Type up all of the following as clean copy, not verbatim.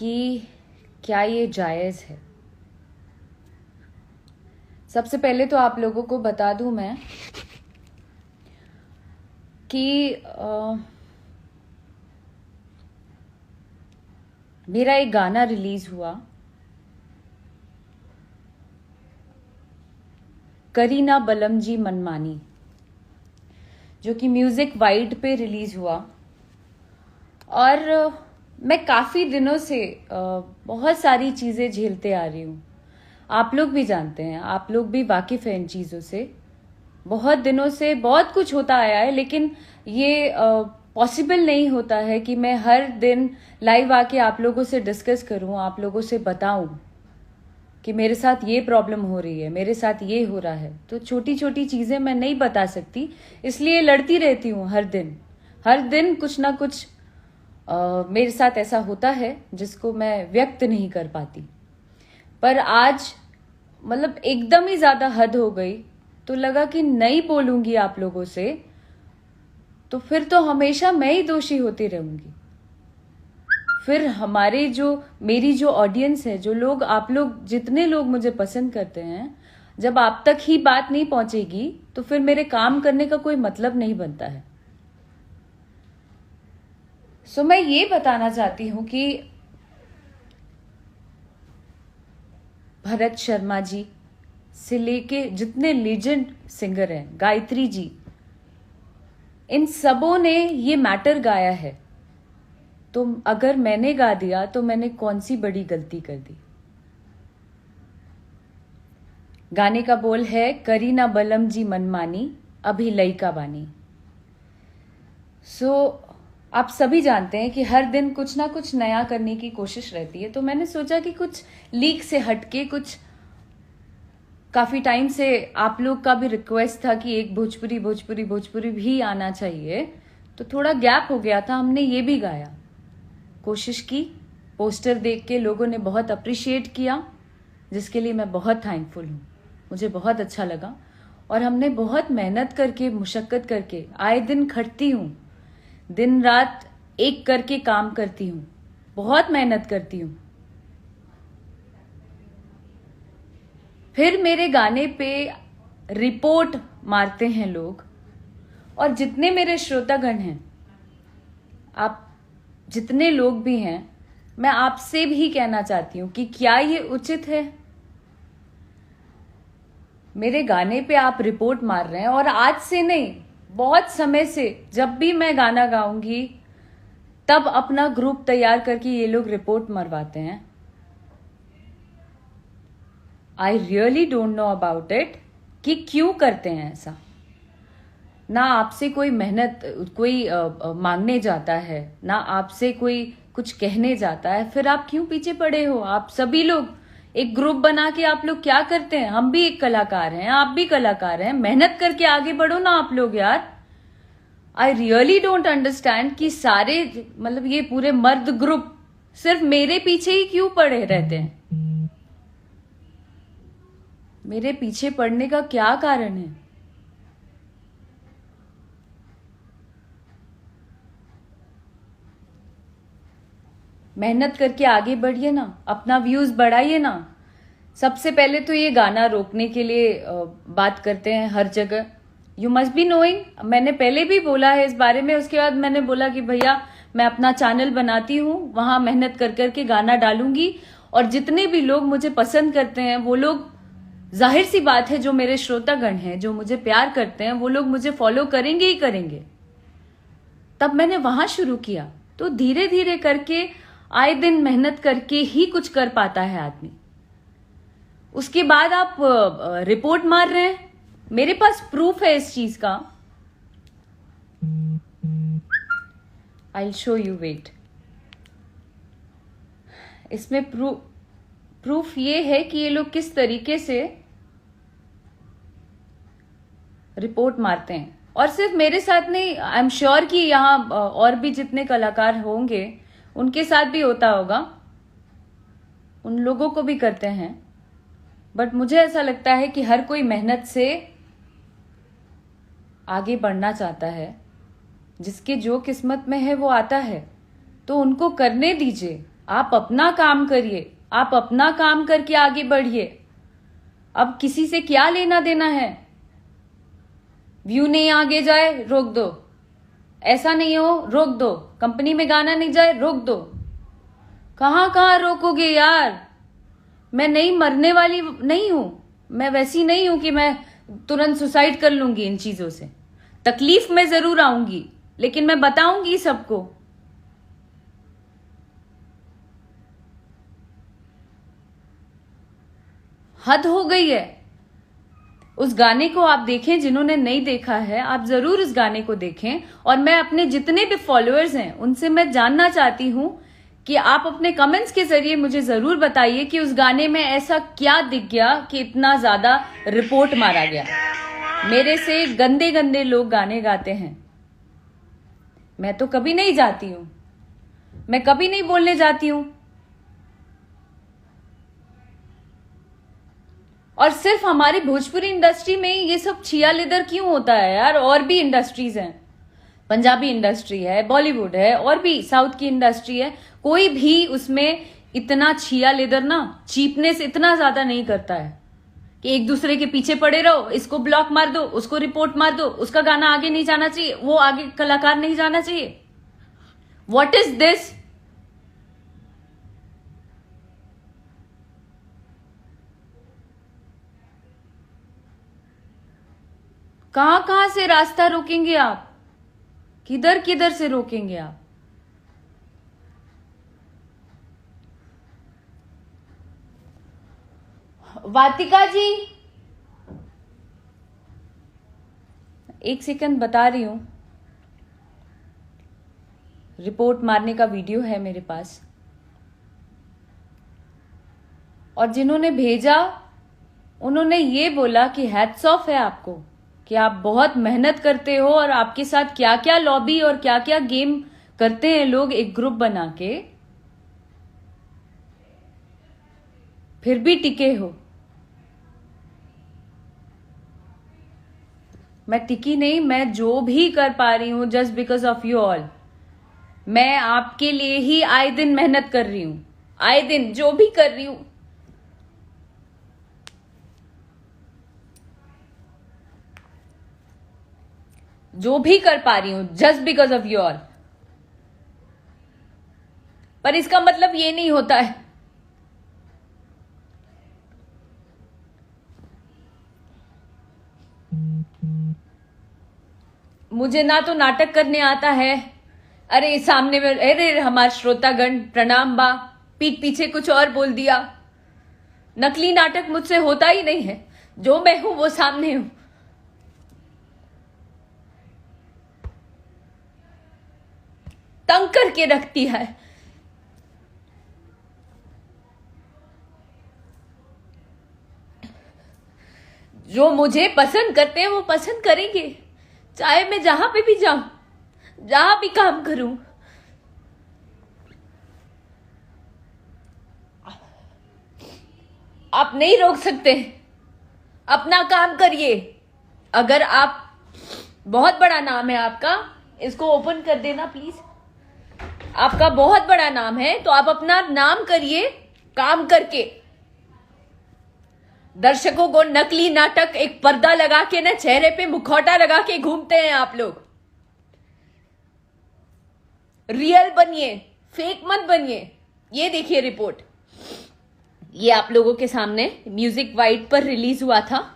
कि क्या ये जायज़ है। सबसे पहले तो आप लोगों को बता दूं मैं कि मेरा एक गाना रिलीज हुआ, करीना बलम जी मनमानी, जो कि म्यूजिक वाइड पे रिलीज हुआ। और मैं काफ़ी दिनों से बहुत सारी चीज़ें झेलते आ रही हूँ। आप लोग भी जानते हैं, आप लोग भी वाकिफ़ हैं इन चीज़ों से। बहुत दिनों से बहुत कुछ होता आया है, लेकिन ये पॉसिबल नहीं होता है कि मैं हर दिन लाइव आके आप लोगों से डिस्कस करूं, आप लोगों से बताऊं कि मेरे साथ ये प्रॉब्लम हो रही है, मेरे साथ ये हो रहा है। तो छोटी छोटी चीज़ें मैं नहीं बता सकती, इसलिए लड़ती रहती हूँ हर दिन कुछ ना कुछ मेरे साथ ऐसा होता है जिसको मैं व्यक्त नहीं कर पाती। पर आज मतलब एकदम ही ज़्यादा हद हो गई, तो लगा कि नहीं बोलूंगी आप लोगों से तो फिर तो हमेशा मैं ही दोषी होती रहूंगी। फिर मेरी जो ऑडियंस है, जो लोग, आप लोग जितने लोग मुझे पसंद करते हैं, जब आप तक ही बात नहीं पहुंचेगी तो फिर मेरे काम करने का कोई मतलब नहीं बनता है। सो मैं ये बताना चाहती हूं कि भरत शर्मा जी से लेके जितने लीजेंड सिंगर हैं, गायत्री जी, इन सबों ने ये मैटर गाया है। तो अगर मैंने गा दिया तो मैंने कौन सी बड़ी गलती कर दी। गाने का बोल है, करीना बलम जी मनमानी, अभी लइका बानी। आप सभी जानते हैं कि हर दिन कुछ ना कुछ नया करने की कोशिश रहती है। तो मैंने सोचा कि कुछ लीक से हटके, कुछ काफी टाइम से आप लोग का भी रिक्वेस्ट था कि एक भोजपुरी भी आना चाहिए, तो थोड़ा गैप हो गया था, हमने ये भी गाया, कोशिश की। पोस्टर देख के लोगों ने बहुत अप्रिशिएट किया, जिसके लिए मैं बहुत थैंकफुल हूँ। मुझे बहुत अच्छा लगा। और हमने बहुत मेहनत करके, मुशक्कत करके, आए दिन खटती हूँ, दिन रात एक करके काम करती हूँ, बहुत मेहनत करती हूँ। फिर मेरे गाने पे रिपोर्ट मारते हैं लोग। और जितने मेरे श्रोतागण हैं, आप जितने लोग भी हैं, मैं आपसे भी कहना चाहती हूं कि क्या ये उचित है। मेरे गाने पे आप रिपोर्ट मार रहे हैं, और आज से नहीं, बहुत समय से जब भी मैं गाना गाऊंगी तब अपना ग्रुप तैयार करके ये लोग रिपोर्ट मरवाते हैं। I really don't know about it कि क्यों करते हैं ऐसा। ना आपसे कोई मेहनत कोई मांगने जाता है, ना आपसे कोई कुछ कहने जाता है, फिर आप क्यों पीछे पड़े हो। आप सभी लोग एक ग्रुप बना के आप लोग क्या करते हैं। हम भी एक कलाकार हैं, आप भी कलाकार हैं, मेहनत करके आगे बढ़ो ना आप लोग यार। आई रियली डोंट अंडरस्टैंड कि सारे, मतलब ये पूरे मर्द ग्रुप सिर्फ मेरे पीछे ही क्यों पड़े रहते हैं। मेरे पीछे पड़ने का क्या कारण है। मेहनत करके आगे बढ़िए ना, अपना व्यूज बढ़ाइए ना। सबसे पहले तो ये गाना रोकने के लिए बात करते हैं हर जगह। यू मस्ट बी नोइंग, मैंने पहले भी बोला है इस बारे में। उसके बाद मैंने बोला कि भैया मैं अपना चैनल बनाती हूँ, वहां मेहनत कर करके गाना डालूंगी, और जितने भी लोग मुझे पसंद करते हैं वो लोग, जाहिर सी बात है, जो मेरे श्रोतागण हैं, जो मुझे प्यार करते हैं, वो लोग मुझे फॉलो करेंगे ही करेंगे। तब मैंने वहां शुरू किया। तो धीरे धीरे करके, आए दिन मेहनत करके ही कुछ कर पाता है आदमी। उसके बाद आप रिपोर्ट मार रहे हैं। मेरे पास प्रूफ है इस चीज का। I will show you, wait. इसमें प्रूफ ये है कि ये लोग किस तरीके से रिपोर्ट मारते हैं। और सिर्फ मेरे साथ नहीं, आई एम श्योर कि यहाँ और भी जितने कलाकार होंगे उनके साथ भी होता होगा, उन लोगों को भी करते हैं। बट मुझे ऐसा लगता है कि हर कोई मेहनत से आगे बढ़ना चाहता है। जिसके जो किस्मत में है वो आता है, तो उनको करने दीजिए। आप अपना काम करिए, आप अपना काम करके आगे बढ़िए। अब किसी से क्या लेना देना है? व्यू नहीं आगे जाए, रोक दो। ऐसा नहीं हो, रोक दो। कंपनी में गाना नहीं जाए, रोक दो। कहां कहां रोकोगे यार? मैं नहीं मरने वाली नहीं हूं। मैं वैसी नहीं हूं कि मैं तुरंत सुसाइड कर लूंगी इन चीजों से। तकलीफ में जरूर आऊंगी, लेकिन मैं बताऊंगी सबको। हद हो गई है। उस गाने को आप देखें, जिन्होंने नहीं देखा है आप जरूर उस गाने को देखें। और मैं अपने जितने भी फॉलोअर्स हैं उनसे मैं जानना चाहती हूं कि आप अपने कमेंट्स के जरिए मुझे जरूर बताइए कि उस गाने में ऐसा क्या दिख गया कि इतना ज्यादा रिपोर्ट मारा गया। मेरे से गंदे गंदे लोग गाने गाते हैं, मैं तो कभी नहीं जाती हूं, मैं कभी नहीं बोलने जाती हूं। और सिर्फ हमारी भोजपुरी इंडस्ट्री में ये सब छिया लेदर क्यों होता है यार? और भी इंडस्ट्रीज हैं, पंजाबी इंडस्ट्री है, बॉलीवुड है, और भी साउथ की इंडस्ट्री है। कोई भी उसमें इतना छिया लेदर ना, चीपनेस इतना ज्यादा नहीं करता है कि एक दूसरे के पीछे पड़े रहो, इसको ब्लॉक मार दो, उसको रिपोर्ट मार दो, उसका गाना आगे नहीं जाना चाहिए, वो आगे कलाकार नहीं जाना चाहिए। What is this? कहां कहां से रास्ता रोकेंगे आप? किधर किधर से रोकेंगे आप? वातिका जी, एक सेकंड बता रही हूं। रिपोर्ट मारने का वीडियो है मेरे पास, और जिन्होंने भेजा उन्होंने ये बोला कि हैट्स ऑफ है आपको कि आप बहुत मेहनत करते हो, और आपके साथ क्या क्या लॉबी और क्या क्या गेम करते हैं लोग एक ग्रुप बना के, फिर भी टिके हो। मैं टिकी नहीं, मैं जो भी कर पा रही हूं just because of you all. मैं आपके लिए ही आए दिन मेहनत कर रही हूं, आए दिन जो भी कर रही हूं। जो भी कर पा रही हूं just because of you all. पर इसका मतलब ये नहीं होता है। मुझे ना तो नाटक करने आता है। अरे सामने में, अरे हमारे श्रोतागण प्रणाम बा, पीठ पीछे कुछ और बोल दिया। नकली नाटक मुझसे होता ही नहीं है, जो मैं हूं वो सामने हूं। तंग करके रखती है। जो मुझे पसंद करते हैं वो पसंद करेंगे, चाहे मैं जहां पे भी जाऊं, जहां भी काम करूं। आप नहीं रोक सकते। अपना काम करिए। अगर आप, बहुत बड़ा नाम है आपका, इसको ओपन कर देना प्लीज। आपका बहुत बड़ा नाम है तो आप अपना नाम करिए काम करके। दर्शकों को नकली नाटक, एक पर्दा लगा के ना, चेहरे पे मुखौटा लगा के घूमते हैं आप लोग। रियल बनिए, फेक मत बनिए। ये देखिए रिपोर्ट, ये आप लोगों के सामने म्यूजिक वाइड पर रिलीज हुआ था।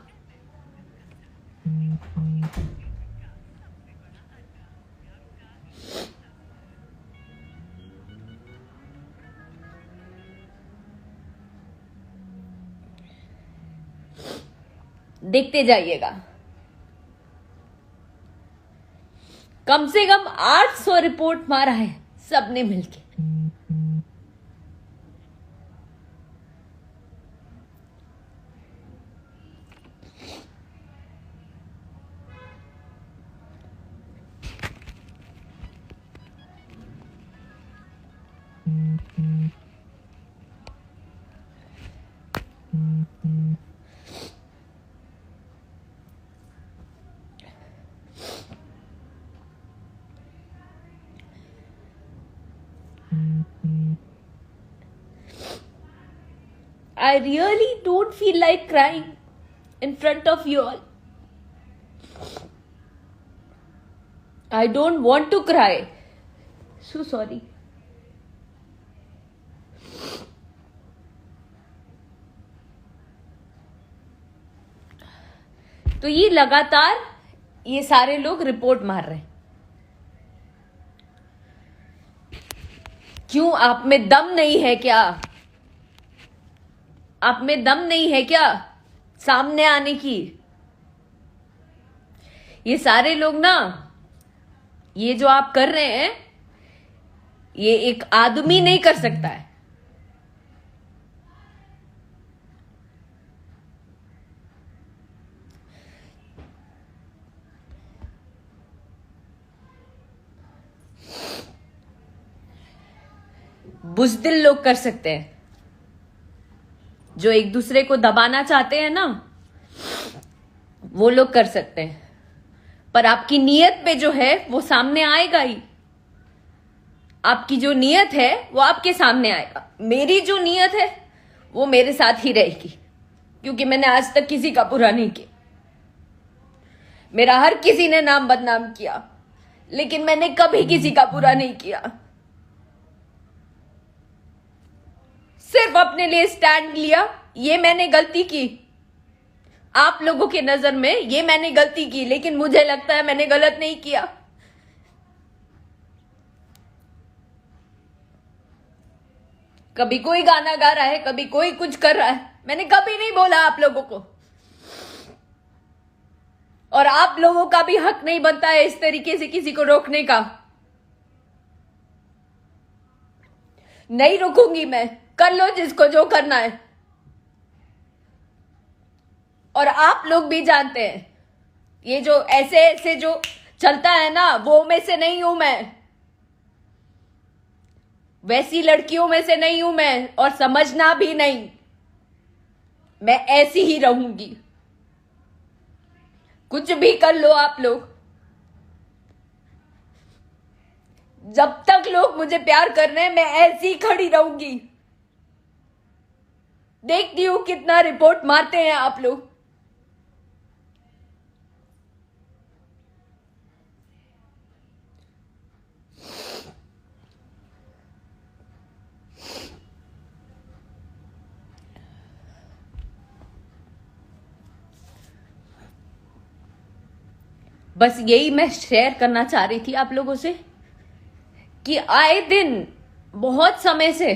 देखते जाइएगा। कम से कम 800 रिपोर्ट मारा है सबने मिलके। I really don't feel like crying in front of you all. I don't want to cry. So sorry. तो ये लगातार ये सारे लोग रिपोर्ट मार रहे हैं. क्यों? आप में दम नहीं है क्या? आप में दम नहीं है क्या सामने आने की? ये सारे लोग ना, ये जो आप कर रहे हैं, ये एक आदमी नहीं कर सकता है. बुज़दिल लोग कर सकते हैं, जो एक दूसरे को दबाना चाहते हैं ना, वो लोग कर सकते हैं. पर आपकी नीयत पे जो है वो सामने आएगा ही. आपकी जो नीयत है वो आपके सामने आएगा. मेरी जो नीयत है वो मेरे साथ ही रहेगी, क्योंकि मैंने आज तक किसी का बुरा नहीं किया. मेरा हर किसी ने नाम बदनाम किया, लेकिन मैंने कभी किसी का बुरा नहीं किया. सिर्फ अपने लिए स्टैंड लिया. ये मैंने गलती की, आप लोगों के नजर में ये मैंने गलती की, लेकिन मुझे लगता है मैंने गलत नहीं किया. कभी कोई गाना गा रहा है, कभी कोई कुछ कर रहा है, मैंने कभी नहीं बोला आप लोगों को. और आप लोगों का भी हक नहीं बनता है इस तरीके से किसी को रोकने का. नहीं रुकूंगी मैं. कर लो जिसको जो करना है. और आप लोग भी जानते हैं, ये जो ऐसे ऐसे जो चलता है ना, वो में से नहीं हूं मैं. वैसी लड़कियों में से नहीं हूं मैं, और समझना भी नहीं. मैं ऐसी ही रहूंगी. कुछ भी कर लो आप लोग. जब तक लोग मुझे प्यार कर रहे हैं, मैं ऐसी खड़ी रहूंगी. देखती हूं कितना रिपोर्ट मारते हैं आप लोग. बस यही मैं शेयर करना चाह रही थी आप लोगों से, कि आए दिन बहुत समय से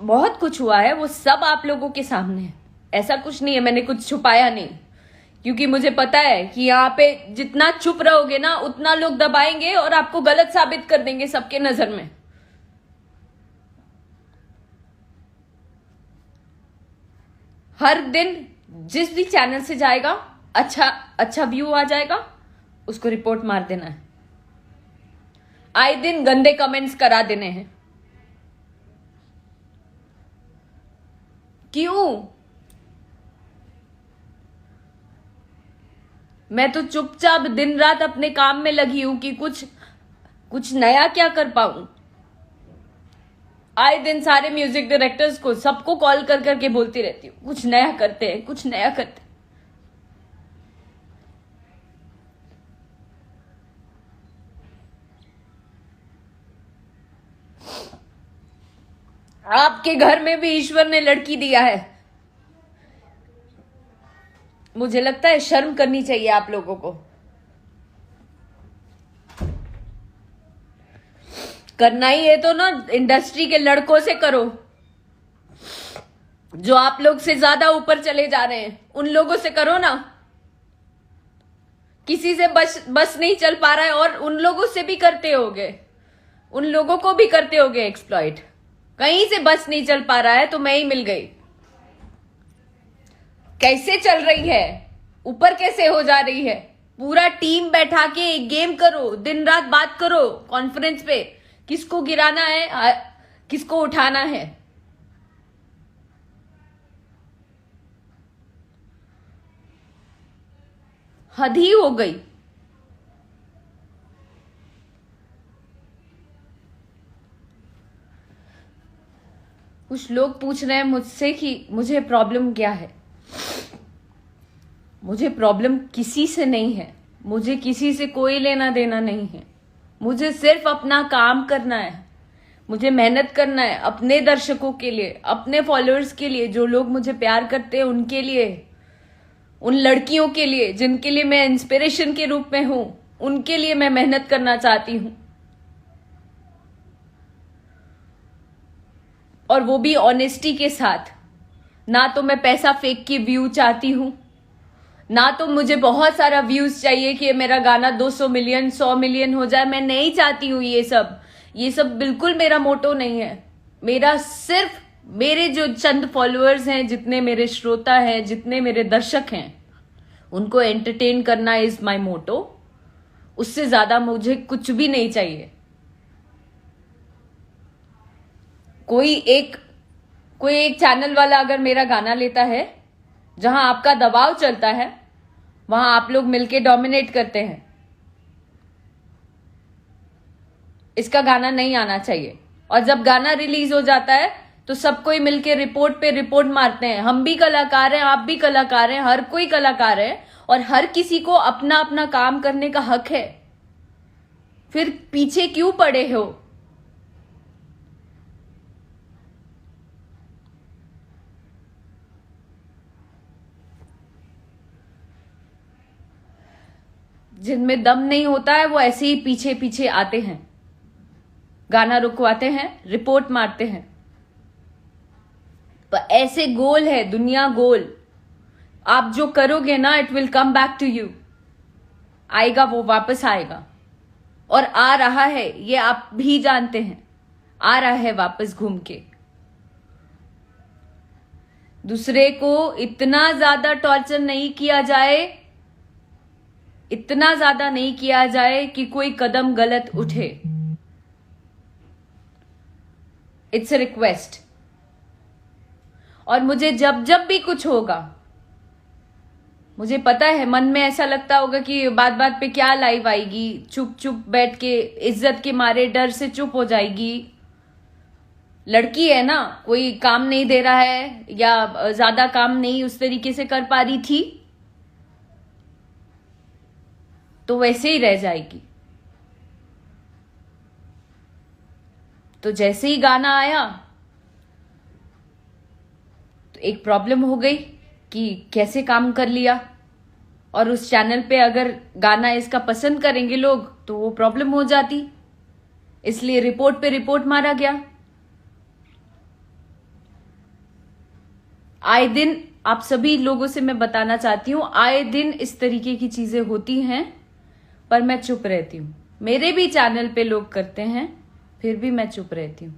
बहुत कुछ हुआ है, वो सब आप लोगों के सामने है. ऐसा कुछ नहीं है, मैंने कुछ छुपाया नहीं. क्योंकि मुझे पता है कि यहाँ पे जितना चुप रहोगे ना, उतना लोग दबाएंगे और आपको गलत साबित कर देंगे सबके नजर में. हर दिन जिस भी चैनल से जाएगा, अच्छा व्यू आ जाएगा, उसको रिपोर्ट मार देना है. आए दिन गंदे कमेंट्स करा देने हैं. क्यों? मैं तो चुपचाप दिन रात अपने काम में लगी हूं कि कुछ नया क्या कर पाऊं. आए दिन सारे म्यूजिक डायरेक्टर्स को, सबको कॉल कर करके बोलती रहती हूँ, कुछ नया करते हैं, कुछ नया करते हैं. आपके घर में भी ईश्वर ने लड़की दिया है. मुझे लगता है शर्म करनी चाहिए आप लोगों को. करना ही है तो ना इंडस्ट्री के लड़कों से करो, जो आप लोग से ज्यादा ऊपर चले जा रहे हैं. उन लोगों से करो ना. किसी से बस नहीं चल पा रहा है, और उन लोगों से भी करते होगे, उन लोगों को भी करते होगे एक्सप्लॉइट. कहीं से बस नहीं चल पा रहा है तो मैं ही मिल गई. कैसे चल रही है, ऊपर कैसे हो जा रही है. पूरा टीम बैठा के एक गेम करो, दिन रात बात करो कॉन्फ्रेंस पे, किसको गिराना है, किसको उठाना है. हद ही हो गई. कुछ लोग पूछ रहे हैं मुझसे कि मुझे प्रॉब्लम क्या है। मुझे प्रॉब्लम किसी से नहीं है, मुझे किसी से कोई लेना देना नहीं है। मुझे सिर्फ अपना काम करना है, मुझे मेहनत करना है अपने दर्शकों के लिए, अपने फॉलोअर्स के लिए, जो लोग मुझे प्यार करते हैं उनके लिए, उन लड़कियों के लिए जिनके लिए मैं इंस्पिरेशन के रूप में हूं, उनके लिए मैं मेहनत करना चाहती हूं। और वो भी ऑनेस्टी के साथ। ना तो मैं पैसा फेंक के व्यू चाहती हूं, ना तो मुझे बहुत सारा व्यूज चाहिए कि मेरा गाना 200 मिलियन 100 मिलियन हो जाए। मैं नहीं चाहती हूं ये सब बिल्कुल मेरा मोटो नहीं है। मेरा सिर्फ मेरे जो चंद फॉलोअर्स हैं, जितने मेरे श्रोता हैं, जितने मेरे दर्शक हैं, उनको एंटरटेन करना इज माय मोटो। उससे ज्यादा मुझे कुछ भी नहीं चाहिए। कोई एक चैनल वाला अगर मेरा गाना लेता है, जहां आपका दबाव चलता है, वहां आप लोग मिलके डोमिनेट करते हैं, इसका गाना नहीं आना चाहिए। और जब गाना रिलीज हो जाता है तो सब कोई मिलके रिपोर्ट पे रिपोर्ट मारते हैं। हम भी कलाकार हैं, आप भी कलाकार हैं, हर कोई कलाकार है, और हर किसी को अपना अपना काम करने का हक है। फिर पीछे क्यों पड़े हो? जिनमें दम नहीं होता है वो ऐसे ही पीछे पीछे आते हैं, गाना रुकवाते हैं, रिपोर्ट मारते हैं। पर ऐसे गोल है दुनिया, गोल। आप जो करोगे ना, it will come back to you. आएगा, वो वापस आएगा, और आ रहा है, ये आप भी जानते हैं। आ रहा है वापस घूम के। दूसरे को इतना ज्यादा टॉर्चर नहीं किया जाए, इतना ज्यादा नहीं किया जाए कि कोई कदम गलत उठे। It's a request. और मुझे जब जब भी कुछ होगा, मुझे पता है मन में ऐसा लगता होगा कि बात बात पे क्या लाइव आएगी, चुप चुप बैठ के इज्जत के मारे डर से चुप हो जाएगी। लड़की है ना, कोई काम नहीं दे रहा है या ज्यादा काम नहीं उस तरीके से कर पा रही थी, तो वैसे ही रह जाएगी। तो जैसे ही गाना आया तो एक प्रॉब्लम हो गई कि कैसे काम कर लिया, और उस चैनल पे अगर गाना इसका पसंद करेंगे लोग तो वो प्रॉब्लम हो जाती, इसलिए रिपोर्ट पे रिपोर्ट मारा गया। आए दिन आप सभी लोगों से मैं बताना चाहती हूं, आए दिन इस तरीके की चीजें होती हैं, पर मैं चुप रहती हूं। मेरे भी चैनल पे लोग करते हैं, फिर भी मैं चुप रहती हूं।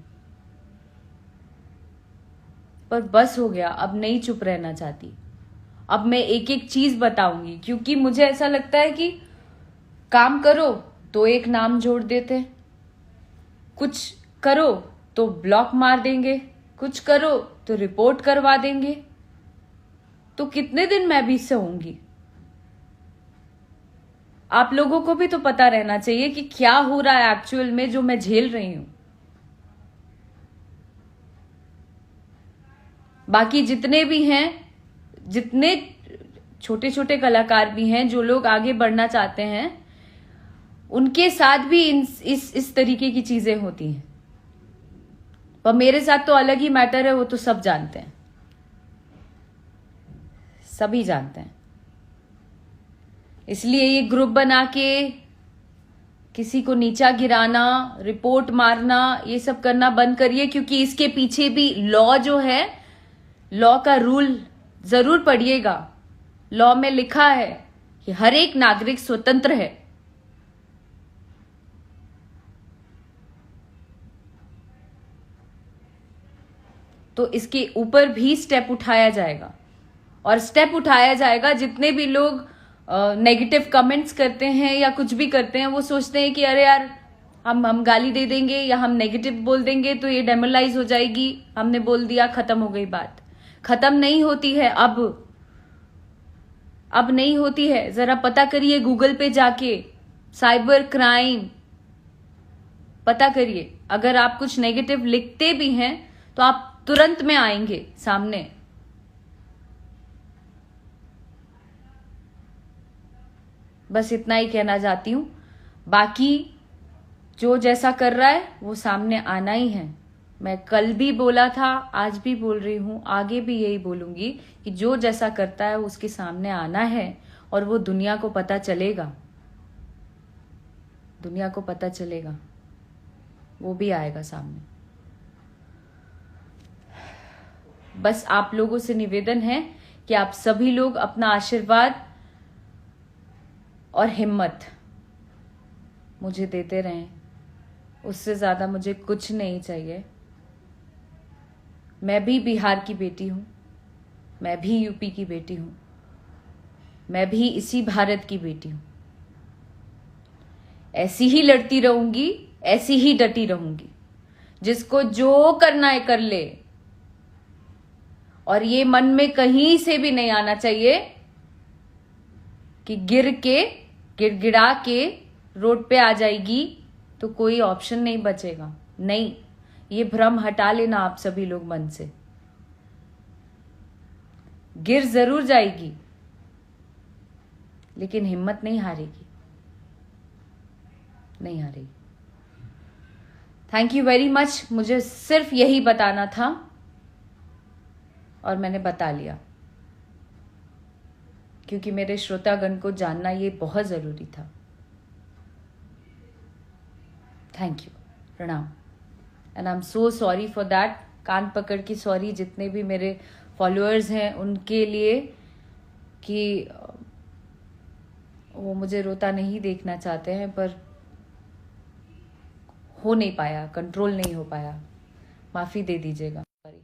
पर बस हो गया, अब नहीं चुप रहना चाहती। अब मैं एक एक चीज बताऊंगी, क्योंकि मुझे ऐसा लगता है कि काम करो तो एक नाम जोड़ देते, कुछ करो तो ब्लॉक मार देंगे, कुछ करो तो रिपोर्ट करवा देंगे। तो कितने दिन मैं भी सहूंगी? आप लोगों को भी तो पता रहना चाहिए कि क्या हो रहा है एक्चुअल में, जो मैं झेल रही हूं। बाकी जितने भी हैं, जितने छोटे छोटे कलाकार भी हैं, जो लोग आगे बढ़ना चाहते हैं, उनके साथ भी इस तरीके की चीजें होती हैं। पर मेरे साथ तो अलग ही मैटर है, वो तो सब जानते हैं, सभी जानते हैं। इसलिए ये ग्रुप बना के किसी को नीचा गिराना, रिपोर्ट मारना, ये सब करना बंद करिए, क्योंकि इसके पीछे भी लॉ जो है, लॉ का रूल जरूर पढ़िएगा। लॉ में लिखा है कि हर एक नागरिक स्वतंत्र है। तो इसके ऊपर भी स्टेप उठाया जाएगा, और स्टेप उठाया जाएगा। जितने भी लोग नेगेटिव कमेंट्स करते हैं या कुछ भी करते हैं, वो सोचते हैं कि अरे यार हम गाली दे देंगे या हम नेगेटिव बोल देंगे तो ये डेमोलाइज हो जाएगी, हमने बोल दिया, खत्म हो गई बात। खत्म नहीं होती है, अब नहीं होती है। जरा पता करिए गूगल पे जाके, साइबर क्राइम पता करिए। अगर आप कुछ नेगेटिव लिखते भी हैं तो आप तुरंत में आएंगे सामने। बस इतना ही कहना चाहती हूं। बाकी जो जैसा कर रहा है वो सामने आना ही है। मैं कल भी बोला था, आज भी बोल रही हूं, आगे भी यही बोलूंगी कि जो जैसा करता है उसके सामने आना है और वो दुनिया को पता चलेगा। दुनिया को पता चलेगा, वो भी आएगा सामने। बस आप लोगों से निवेदन है कि आप सभी लोग अपना आशीर्वाद और हिम्मत मुझे देते रहें। उससे ज्यादा मुझे कुछ नहीं चाहिए। मैं भी बिहार की बेटी हूं, मैं भी यूपी की बेटी हूं, मैं भी इसी भारत की बेटी हूं। ऐसी ही लड़ती रहूंगी, ऐसी ही डटी रहूंगी। जिसको जो करना है कर ले। और ये मन में कहीं से भी नहीं आना चाहिए कि गिड़गिड़ा के रोड पे आ जाएगी तो कोई ऑप्शन नहीं बचेगा। नहीं, ये भ्रम हटा लेना आप सभी लोग मन से। गिर जरूर जाएगी लेकिन हिम्मत नहीं हारेगी, नहीं हारेगी। Thank you very much. मुझे सिर्फ यही बताना था और मैंने बता लिया, क्योंकि मेरे श्रोतागण को जानना ये बहुत जरूरी था। थैंक यू, प्रणाम। And I am so sorry for that. कान पकड़ के सॉरी जितने भी मेरे फॉलोअर्स हैं उनके लिए, कि वो मुझे रोता नहीं देखना चाहते हैं, पर हो नहीं पाया, कंट्रोल नहीं हो पाया। माफी दे दीजिएगा। सॉरी।